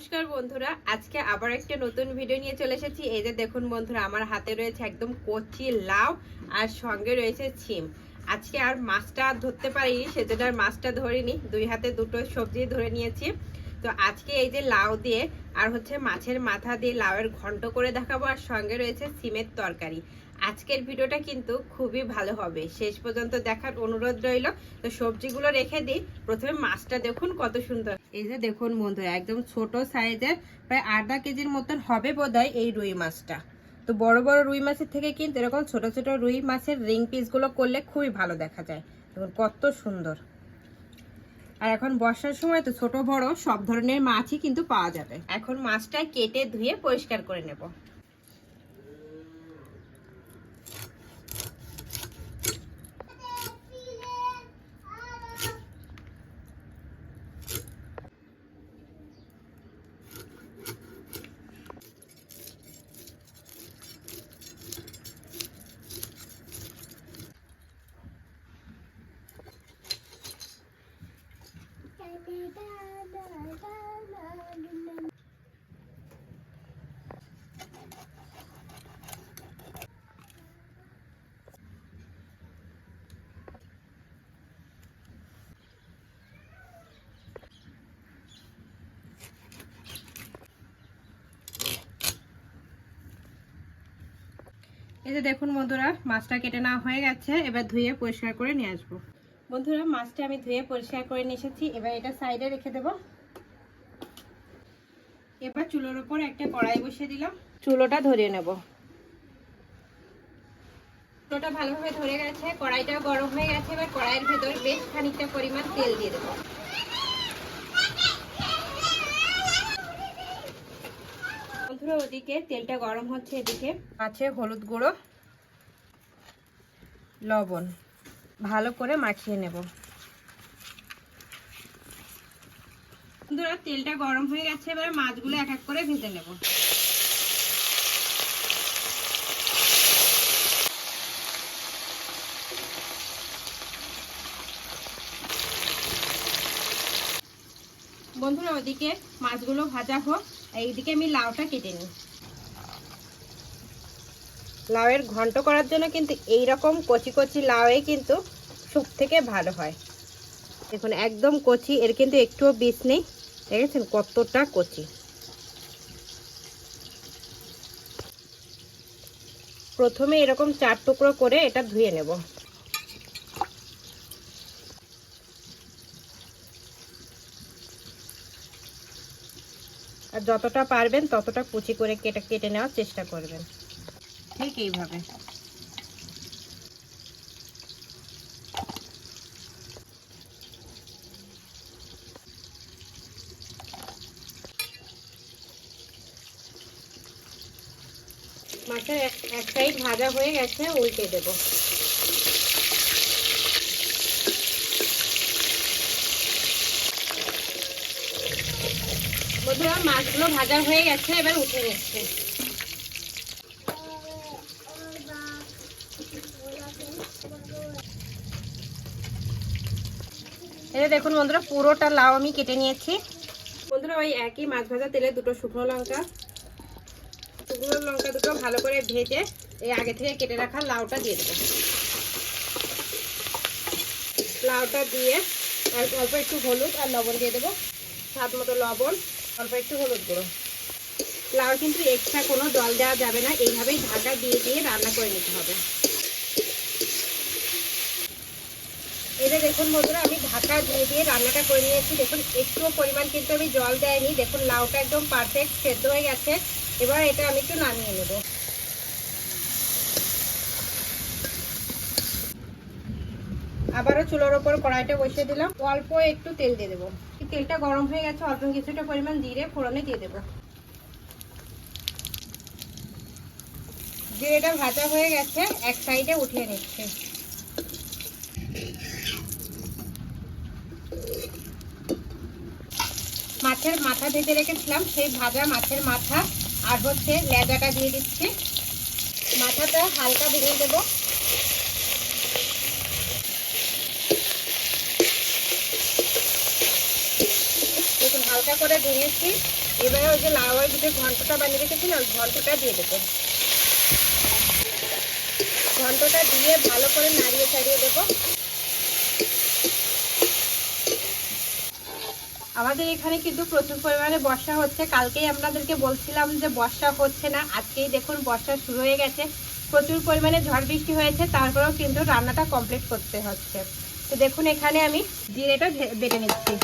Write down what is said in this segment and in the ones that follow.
নমস্কার বন্ধুরা, আজকে আবার একটা নতুন ভিডিও নিয়ে চলে এসেছি। এই যে দেখুন বন্ধুরা, আমার হাতে রয়েছে একদম কচি লাউ আর সঙ্গে রয়েছে শিম। আজকে আর মাছটা ধরতে পারিনি, সেজন্য আর মাছটা ধরিনি, দুই হাতে দুটো সবজি ধরে নিয়েছি। তো আজকে এই যে লাউ দিয়ে আর হচ্ছে মাছের মাথা দিয়ে লাউয়ের ঘন্ট করে দেখাবো, আর সঙ্গে রয়েছে শিমের তরকারি। আজকের ভিডিওটা কিন্তু খুবই ভালো হবে, শেষ পর্যন্ত দেখার অনুরোধ রইল। তো সবজিগুলো রেখে দিই, প্রথমে মাছটা দেখুন কত সুন্দর। এই যে দেখুন বন্ধুরা, একদম ছোট সাইজের, প্রায় আধা কেজির মতন হবে বোধহয় এই রুই মাছটা। তো বড় বড় রুই মাছের থেকে কিন্তু এরকম ছোট ছোট রুই মাছের রিং পিসগুলো করলে খুবই ভালো দেখা যায়। দেখুন কত সুন্দর। আর এখন বর্ষার সময় তো ছোট বড় সব ধরনের মাছই কিন্তু পাওয়া যাবে। এখন মাছটা কেটে ধুয়ে পরিষ্কার করে নেব। এই যে দেখুন বন্ধুরা, মাছটা কেটে নেওয়া হয়ে গেছে, এবার ধুয়ে পরিষ্কার করে নিয়ে আসবো। বন্ধুরা, মাছটা আমি ধুয়ে পরিষ্কার করে নিয়ে এসেছি, এবার এটা সাইডে রেখে দেব। এবার চুলোর উপর একটা কড়াই বসিয়ে দিলাম, চুলোটা ধরিয়ে নেব। চুলোটা ভালোভাবে ধরে গেছে, কড়াইটা গরম হয়ে গেছে। এবার কড়াইয়ের ভেতর বেশ খানিকটা পরিমাণ তেল দিয়ে দেবো। বন্ধুরা, ওদিকে তেলটা গরম হচ্ছে, এদিকে আছে হলুদ গুঁড়ো, লবণ ভালো করে মাখিয়ে নেব। বন্ধুরা, তেলটা গরম হয়ে গেছে, এবার মাছগুলো এক এক করে ভেজে নেব। বন্ধুরা, ওদিকে মাছগুলো ভাজা হোক, এইদিকে আমি লাউটা কেটে নিই। লাউয়ের ঘন্ট করার জন্য কিন্তু এইরকম কচি কচি লাউয়ে কিন্তু সব থেকে ভালো হয়। দেখুন একদম কচি, এর কিন্তু একটুও বীজ নেই, দেখেছেন কতটা কচি। প্রথমে এরকম 4 টুকরো করে এটা ধুয়ে নেব। আর যতটা পারবেন ততটা কুচি করে কেটে নেওয়ার চেষ্টা করবেন, ঠিক এইভাবে। মাছের এক সাইড ভাজা হয়ে গেছে, উল্টে দেব। বন্ধুরা, মাছগুলো ভাজা হয়ে গেছে, এবার উঠে নিচ্ছে। এই দেখুন বন্ধুরা, পুরোটা লাউ আমি কেটে নিয়েছি। বন্ধুরা, ওই একই মাছ ভাজা তেলে দুটো শুকনো লঙ্কা দুটো ভালো করে ভেজে এই আগে থেকে কেটে রাখা লাউটা দিয়ে দেবো। লাউটা দিয়ে অল্প একটু হলুদ আর লবণ দিয়ে দেবো, স্বাদ মতো লবণ, অল্প একটু হলুদ গুঁড়ো। লাউ কিন্তু এক্সট্রা কোনো জল দেওয়া যাবে না, এইভাবেই ঢাকা দিয়ে দিয়ে রান্না করে নিতে হবে। এই যে দেখুন বন্ধুরা, আমি ঢাকা দিয়ে দিয়ে রান্নাটা করে নিয়েছি। দেখুন একটুও পরিমাণ কিন্তু আমি জল দেয়নি। দেখুন লাউটা একদম পারফেক্ট সেদ্ধ হয়ে গেছে। এবার এটা আমি একটু নামিয়ে নেব। আবারও চুলোর ওপর কড়াইটা বসিয়ে দিলাম, অল্প একটু তেল দিয়ে দেবো। তেলটা গরম হয়ে গেছে, অল্প কিছুটা পরিমাণ জিরে ফোড়নে দিয়ে দেবো। জিরেটা ভাজা হয়ে গেছে, এক সাইডে উঠিয়ে নিচ্ছে। মাছের মাথা ভেজে রেখেছিলাম, সেই ভাজা মাছের মাথা আর হচ্ছে লেজাটা দিয়ে দিচ্ছি। মাথাটা হালকা ভেজে দেবো। দেখুন হালকা করে ভেঙেছি, এবারে ওই যে লাউয়ের ভিতরে ঘন্টটা বানিয়ে রেখেছিলাম, ঘন্টটা দিয়ে দেবো। ঘন্টটা দিয়ে ভালো করে নাড়িয়ে ছাড়িয়ে দেবো। আমাদের এখানে কিন্তু প্রচুর পরিমাণে বর্ষা হচ্ছে। কালকেই আপনাদেরকে বলছিলাম যে বর্ষা হচ্ছে না, আজকেই দেখুন বর্ষা শুরু হয়ে গেছে। প্রচুর পরিমাণে ঝড় বৃষ্টি হয়েছে, তারপরেও কিন্তু রান্নাটা কমপ্লিট করতে হচ্ছে। তো দেখুন এখানে আমি জিরেটা বেটে নিচ্ছি।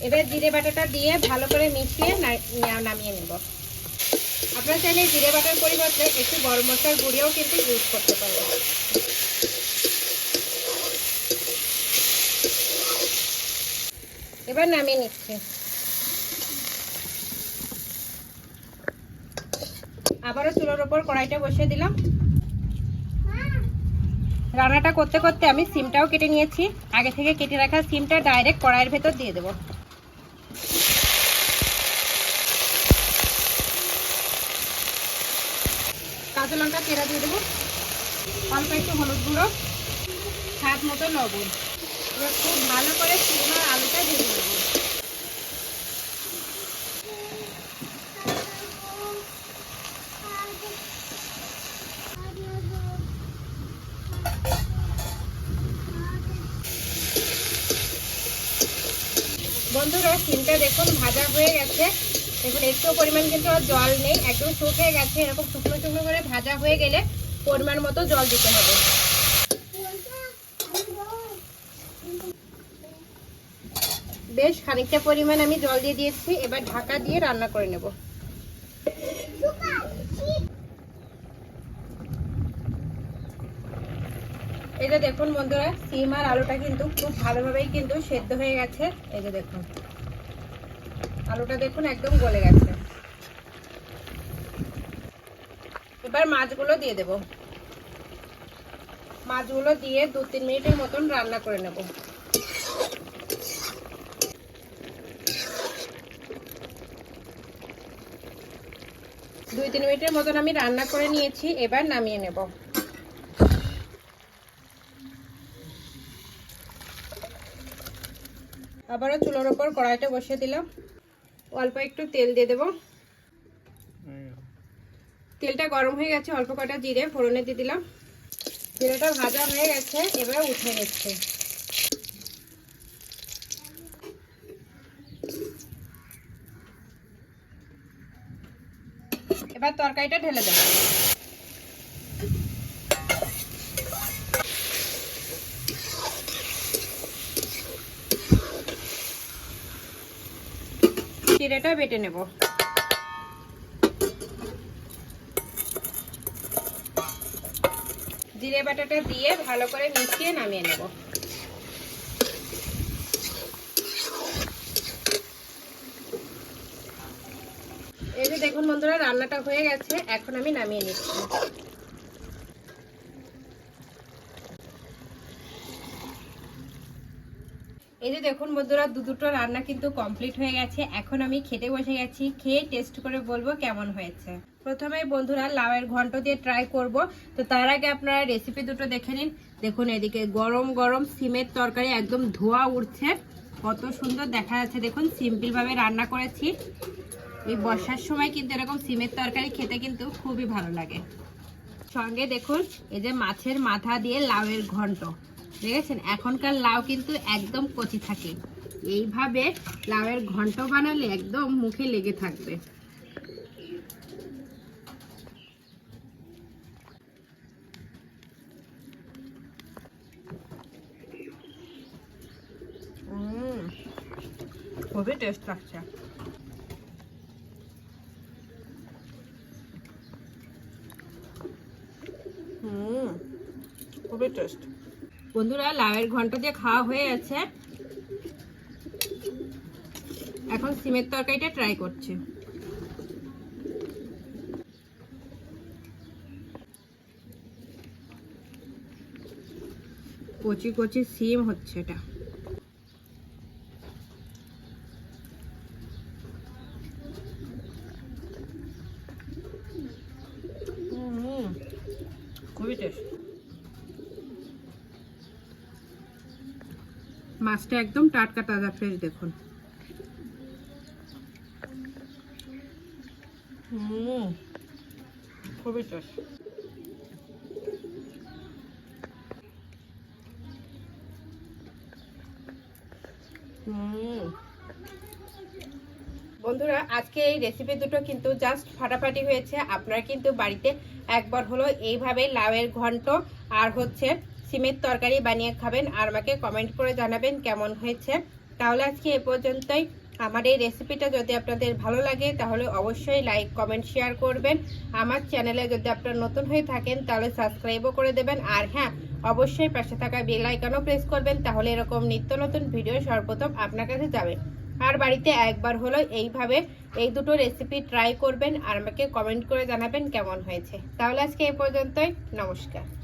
এবার জিরে বাটাটা দিয়ে ভালো করে মিশিয়ে নামিয়ে নেব। আপনারা চাইলে জিরে বাটার পরিবর্তে একটু গরম মশলার গুঁড়িও কিন্তু ইউজ করতে পারেন। এবার নামিয়ে নিচ্ছি। আবারও চুলার উপর কড়াইটা বসিয়ে দিলাম। রান্নাটা করতে করতে আমি সিমটাও কেটে নিয়েছি। আগে থেকে কেটে রাখা সিমটা ডাইরেক্ট কড়াইয়ের ভেতর দিয়ে দেবো। কাঁচা লঙ্কা চেরা দিয়ে দেবো, অল্প একটু হলুদ গুঁড়ো, স্বাদ মতো লবণ। এবার খুব ভালো করে সিম আর আলুটা ভেজে দেবো। বন্ধুরা সিমটা দেখুন ভাজা হয়ে গেছে। দেখুন একটু পরিমাণ কিন্তু আর জল নেই, একদম শুকিয়ে গেছে। এরকম শুকনো শুকনো করে ভাজা হয়ে গেলে পরিমাণ মতো জল দিতে হবে। বেশ খানিকটা পরিমাণ আমি জল দিয়ে দিয়েছি। এবার ঢাকা দিয়ে রান্না করে নেব। এই যে দেখুন বন্ধুরা, সিম আর আলুটা কিন্তু খুব ভালোভাবেই কিন্তু সেদ্ধ হয়ে গেছে। এই যে দেখুন আলুটা দেখুন একদম গলে গেছে। এবার মাছগুলো দিয়ে দেব। মাছগুলো দিয়ে 2-3 মিনিটের মতন রান্না করে নেব। 2-3 মিনিটের মতন আমি রান্না করে নিয়েছি। এবার নামিয়ে নেব। আবারও চুলার উপর কড়াইটা বসিয়ে দিলাম। অল্প একটু তেল দিয়ে দেব। তেলটা গরম হয়ে গেছে, অল্প কটা জিরে ফোড়নে দিয়ে দিলাম। জিরেটা ভাজা হয়ে গেছে, এবার উঠে নিচ্ছে। এবার তরকারিটা ঢেলে দেব। জিরেটা বেটে নেব। জিরে বাটাটা দিয়ে ভালো করে মিশিয়ে নামিয়ে নেব। এই যে দেখুন বন্ধুরা রান্নাটা হয়ে গেছে, এখন আমি নামিয়ে নিচ্ছি। এই যে দেখুন বন্ধুরা দুটো রান্না কিন্তু কমপ্লিট হয়ে গেছে। এখন আমি খেতে বসে গেছি। খেয়ে টেস্ট করে বলবো কেমন হয়েছে। প্রথমে বন্ধুরা লাউয়ের ঘন্ট দিয়ে ট্রাই করব। তো তার আগে আপনারা রেসিপি দুটো দেখে নিন। দেখুন এদিকে গরম গরম সিমের তরকারি, একদম ধোয়া উঠছে, কত সুন্দর দেখা যাচ্ছে। দেখুন সিম্পল ভাবে রান্না করেছি। এই বর্ষার সময় কিন্তু এরকম সিমের তরকারি খেতে কিন্তু খুবই ভালো লাগে। সঙ্গে দেখুন এই যে মাছের মাথা দিয়ে লাউয়ের ঘন্ট, দেখেছেন? এখনকার লাউ কিন্তু একদম কচি থাকে। এইভাবে লাউয়ের ঘন্ট বানালে একদম মুখে লেগে থাকবে। খুবই টেস্ট লাগছে। খুবই টেস্ট। বন্ধুরা লাউয়ের ঘন্ট দিয়ে খাওয়া হয়ে গেছে। এখন সিমের তরকারিটা ট্রাই করছি। কচি কচি সিম হচ্ছে এটা। খুবই টেস্ট। মাছটা একদম টাটকা তাজা ফ্রেশ দেখুন। খুবই টেস্ট। বন্ধুরা আজকে এই রেসিপি দুটো কিন্তু জাস্ট ফাটাফাটি হয়েছে। আপনারা কিন্তু বাড়িতে একবার হলো এইভাবে লাউয়ের ঘন্ট আর হচ্ছে সিমের তরকারি বানিয়ে খাবেন, আর আমাকে কমেন্ট করে জানাবেন কেমন হয়েছে। তাহলে আজকে এ পর্যন্তই। আমার এই রেসিপিটা যদি আপনাদের ভালো লাগে তাহলে অবশ্যই লাইক কমেন্ট শেয়ার করবেন। আমার চ্যানেলে যদি আপনারা নতুন হয়ে থাকেন তাহলে সাবস্ক্রাইবও করে দেবেন, আর হ্যাঁ অবশ্যই পাশে থাকা বেল আইকনও প্রেস করবেন, তাহলে এরকম নিত্য নতুন ভিডিও সর্বপ্রথম আপনার কাছে যাবে। আর বাড়িতে একবার হলো এইভাবে এই দুটো রেসিপি ট্রাই করবেন আর আমাকে কমেন্ট করে জানাবেন কেমন হয়েছে। তাহলে আজকে এই পর্যন্তই, নমস্কার।